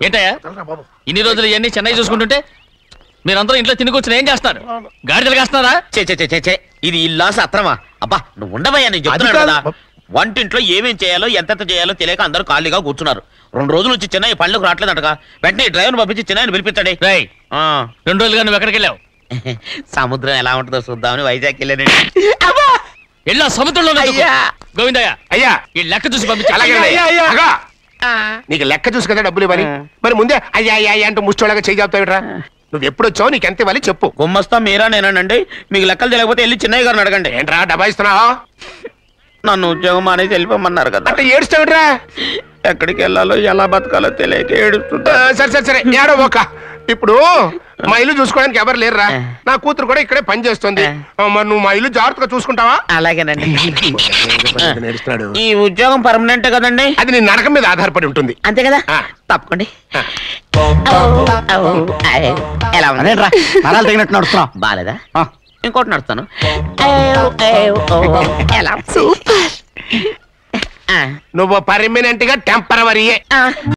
ఏంటయ్యా ఇన్ని రోజులు ఇవన్నీ చెన్నై చూసుకుంటుంటే మీరందరూ ఇంట్లో తినుకొచ్చిన ఏం చేస్తారు? గాడిదలు కాస్తున్నారా? చే ఇది ఇల్లా సత్రమా? అబ్బా నువ్వు ఉండబోయా, నేను చెప్తున్నాను కదా. వంటింట్లో ఏమేం చేయాలో ఎంతెంత చేయాలో తెలియక అందరూ ఖాళీగా కూర్చున్నారు. 2 రోజుల నుంచి చెన్నై పళ్ళకు రావట్లేదంటగా. వెంటనే డ్రైవర్ని పంపించి చెన్నైని పిలిపించండి. 2 రోజులుగా నువ్వు ఎక్కడికి వెళ్ళావు? సముద్రం ఎలా ఉంటుందో చూద్దామని వైజాగ్ వెళ్ళానండి. వెళ్ళా సముద్రంలో గోవిందయ్య అయ్యా ఈ లెక్క చూసి పంపించి. నీకు లెక్క చూసి కదా డబ్బులు ఇవ్వాలి. మరి ముందే అయ్యా అయ్యా అంటూ ముష్టోళ్ళగా చేయి చెప్తావిట్రా. నువ్వు ఎప్పుడు వచ్చావు, నీకు ఎంత ఇవ్వాలి చెప్పు. గుమ్మస్తా మీరా నేనండి. మీకు లెక్కలు తెలియకపోతే వెళ్ళి చెన్నై గారిని అడగండి. ఏంట్రా డబ్బా ఇస్తున్నావా? నన్ను ఉద్యోగం అనేది వెళ్ళిపోమన్నారు కదా. అంటే ఏడుస్తావిట్రా? ఎక్కడికి వెళ్ళాలో ఎలా బతకాలో తెలియక ఏడుస్తుంటా. సరే ఏడో ఒక. ఇప్పుడు మా ఇల్లు చూసుకోవడానికి ఎవరు లేరురా. నా కూతురు కూడా ఇక్కడే పని చేస్తుంది. మరి నువ్వు మా ఇల్లు జాగ్రత్తగా చూసుకుంటావా? అలాగేనండి. నేర్చున్నాడు. ఈ ఉద్యోగం పర్మనెంట్ కదండి? అది నీ నరకం మీద ఆధారపడి ఉంటుంది. అంతే కదా. తప్పకండి. ఎలా ఉంది? నరాలు తగినట్టు నడుస్తున్నా. బాలేదా? ఇంకోటి నడుస్తాను. ఎలా? నువ్వు పర్మనెంట్ గా టెంపరవరీయే.